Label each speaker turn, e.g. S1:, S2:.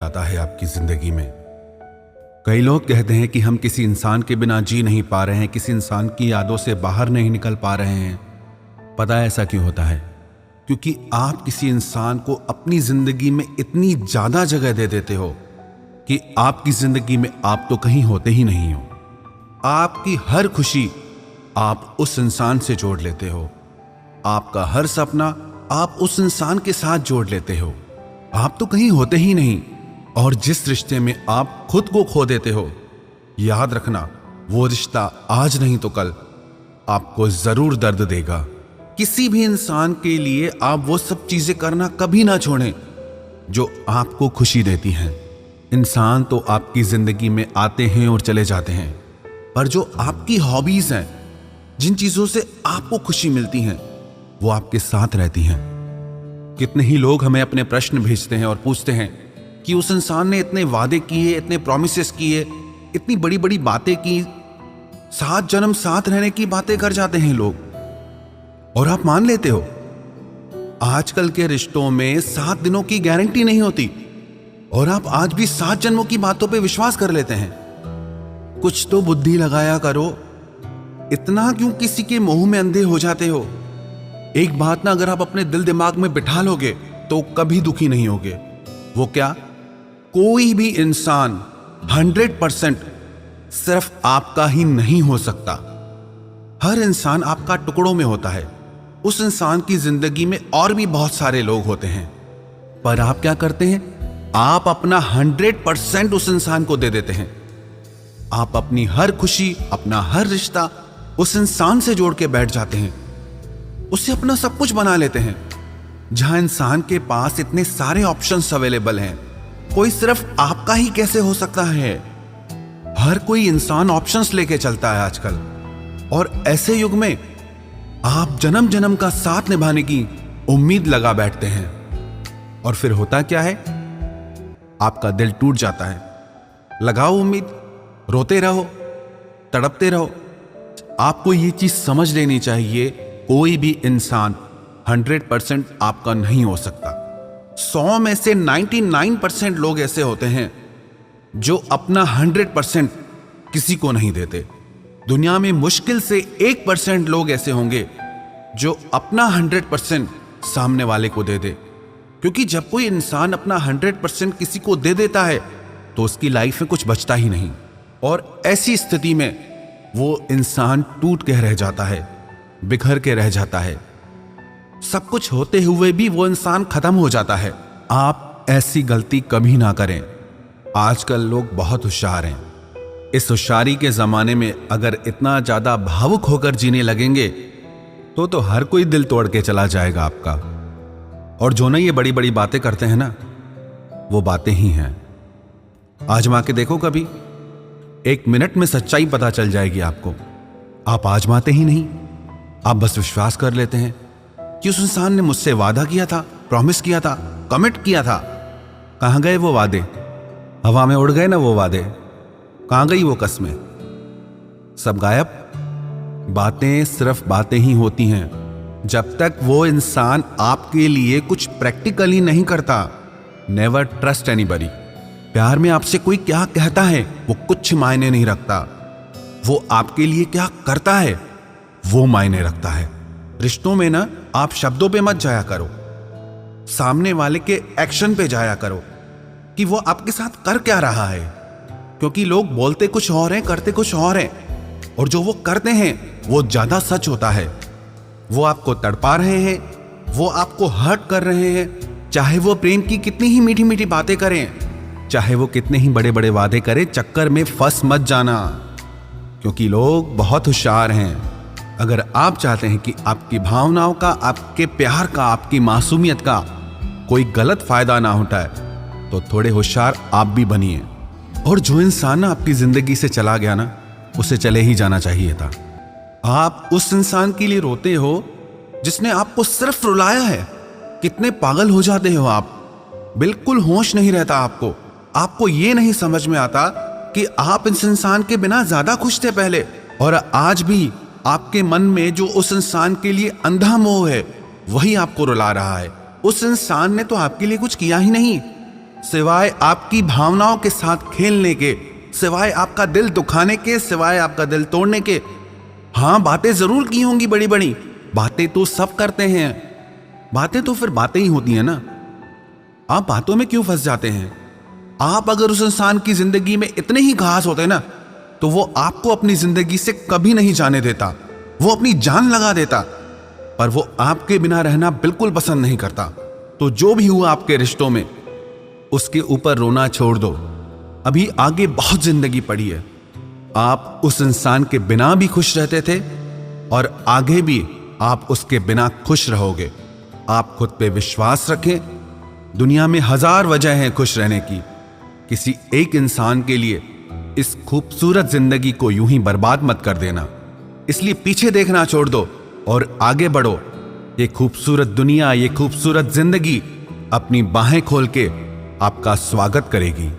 S1: आता है आपकी जिंदगी में। कई लोग कहते हैं कि हम किसी इंसान के बिना जी नहीं पा रहे हैं, किसी इंसान की यादों से बाहर नहीं निकल पा रहे हैं। पता है ऐसा क्यों होता है? क्योंकि आप किसी इंसान को अपनी जिंदगी में इतनी ज्यादा जगह दे देते हो कि आपकी जिंदगी में आप तो कहीं होते ही नहीं हो। आपकी हर खुशी आप उस इंसान से जोड़ लेते हो, आपका हर सपना आप उस इंसान के साथ जोड़ लेते हो। आप तो कहीं होते ही नहीं। और जिस रिश्ते में आप खुद को खो देते हो, याद रखना वो रिश्ता आज नहीं तो कल आपको जरूर दर्द देगा। किसी भी इंसान के लिए आप वो सब चीजें करना कभी ना छोड़ें जो आपको खुशी देती हैं। इंसान तो आपकी जिंदगी में आते हैं और चले जाते हैं, पर जो आपकी हॉबीज हैं, जिन चीजों से आपको खुशी मिलती हैं, वो आपके साथ रहती हैं। कितने ही लोग हमें अपने प्रश्न भेजते हैं और पूछते हैं कि उस इंसान ने इतने वादे किए, इतने प्रॉमिसेस किए, इतनी बड़ी बड़ी बातें की, 7 जन्म साथ रहने की बातें कर जाते हैं लोग, और आप मान लेते हो। आजकल के रिश्तों में 7 दिनों की गारंटी नहीं होती, और आप आज भी 7 जन्मों की बातों पे विश्वास कर लेते हैं। कुछ तो बुद्धि लगाया करो। इतना क्यों किसी के मोह में अंधे हो जाते हो? एक बात ना अगर आप अपने दिल दिमाग में बिठा लोगे तो कभी दुखी नहीं होगे। वो क्या? कोई भी इंसान 100% सिर्फ आपका ही नहीं हो सकता। हर इंसान आपका टुकड़ों में होता है। उस इंसान की जिंदगी में और भी बहुत सारे लोग होते हैं, पर आप क्या करते हैं? आप अपना 100% उस इंसान को दे देते हैं। आप अपनी हर खुशी, अपना हर रिश्ता उस इंसान से जोड़ के बैठ जाते हैं, उससे अपना सब कुछ बना लेते हैं। जहां इंसान के पास इतने सारे ऑप्शंस अवेलेबल हैं, कोई सिर्फ आपका ही कैसे हो सकता है? हर कोई इंसान ऑप्शंस लेके चलता है आजकल, और ऐसे युग में आप जन्म जन्म का साथ निभाने की उम्मीद लगा बैठते हैं, और फिर होता क्या है? आपका दिल टूट जाता है। लगाओ उम्मीद, रोते रहो, तड़पते रहो। आपको ये चीज समझ लेनी चाहिए, कोई भी इंसान 100% आपका नहीं हो सकता। 100 में से 99% लोग ऐसे होते हैं जो अपना 100% किसी को नहीं देते। दुनिया में मुश्किल से 1% लोग ऐसे होंगे जो अपना 100% सामने वाले को दे दे। क्योंकि जब कोई इंसान अपना 100% किसी को दे देता है तो उसकी लाइफ में कुछ बचता ही नहीं, और ऐसी स्थिति में वो इंसान टूट के रह जाता है, बिखर के रह जाता है। सब कुछ होते हुए भी वो इंसान खत्म हो जाता है। आप ऐसी गलती कभी ना करें। आजकल लोग बहुत होशियार हैं। इस होशियारी के जमाने में अगर इतना ज्यादा भावुक होकर जीने लगेंगे तो हर कोई दिल तोड़ के चला जाएगा आपका। और जो ना ये बड़ी बड़ी बातें करते हैं ना, वो बातें ही हैं। आजमा के देखो कभी, 1 मिनट में सच्चाई पता चल जाएगी आपको। आप आजमाते ही नहीं, आप बस विश्वास कर लेते हैं कि उस इंसान ने मुझसे वादा किया था, प्रॉमिस किया था, कमिट किया था। कहां गए वो वादे? हवा में उड़ गए ना वो वादे। कहां गई वो कस्में? सब गायब। बातें सिर्फ बातें ही होती हैं जब तक वो इंसान आपके लिए कुछ प्रैक्टिकली नहीं करता। Never trust anybody. प्यार में आपसे कोई क्या कहता है वो कुछ मायने नहीं रखता, वो आपके लिए क्या करता है वो मायने रखता है। रिश्तों में ना आप शब्दों पे मत जाया करो, सामने वाले के एक्शन पे जाया करो कि वो आपके साथ कर क्या रहा है। क्योंकि लोग बोलते कुछ और हैं, करते कुछ और हैं, और जो वो करते हैं वो ज्यादा सच होता है। वो आपको तड़पा रहे हैं, वो आपको हर्ट कर रहे हैं, चाहे वो प्रेम की कितनी ही मीठी मीठी बातें करें, चाहे वो कितने ही बड़े बड़े वादे करें। चक्कर में फंस मत जाना, क्योंकि लोग बहुत होशियार हैं। अगर आप चाहते हैं कि आपकी भावनाओं का, आपके प्यार का, आपकी मासूमियत का कोई गलत फायदा ना उठाए तो थोड़े होशियार आप भी बनिए। और जो इंसान ना आपकी जिंदगी से चला गया ना, उसे चले ही जाना चाहिए था। आप उस इंसान के लिए रोते हो जिसने आपको सिर्फ रुलाया है। कितने पागल हो जाते हो आप, बिल्कुल होश नहीं रहता आपको। आपको ये नहीं समझ में आता कि आप इस इंसान के बिना ज्यादा खुश थे पहले, और आज भी आपके मन में जो उस इंसान के लिए अंधा मोह है वही आपको रुला रहा है। उस इंसान ने तो आपके लिए कुछ किया ही नहीं, सिवाय आपकी भावनाओं के साथ खेलने के, सिवाय आपका दिल दुखाने के, सिवाय आपका दिल तोड़ने के। हाँ, बातें जरूर की होंगी बड़ी बड़ी, बातें तो सब करते हैं, बातें तो फिर बातें ही होती हैं ना। आप बातों में क्यों फंस जाते हैं? आप अगर उस इंसान की जिंदगी में इतने ही खास होते ना, तो वो आपको अपनी जिंदगी से कभी नहीं जाने देता, वो अपनी जान लगा देता। पर वो आपके बिना रहना बिल्कुल पसंद नहीं करता। तो जो भी हुआ आपके रिश्तों में, उसके ऊपर रोना छोड़ दो। अभी आगे बहुत जिंदगी पड़ी है। आप उस इंसान के बिना भी खुश रहते थे और आगे भी आप उसके बिना खुश रहोगे। आप खुद पे विश्वास रखें। दुनिया में हजार वजह हैं खुश रहने की। किसी एक इंसान के लिए इस खूबसूरत जिंदगी को यूं ही बर्बाद मत कर देना। इसलिए पीछे देखना छोड़ दो और आगे बढ़ो। ये खूबसूरत दुनिया, ये खूबसूरत जिंदगी अपनी बाहें खोल के आपका स्वागत करेगी।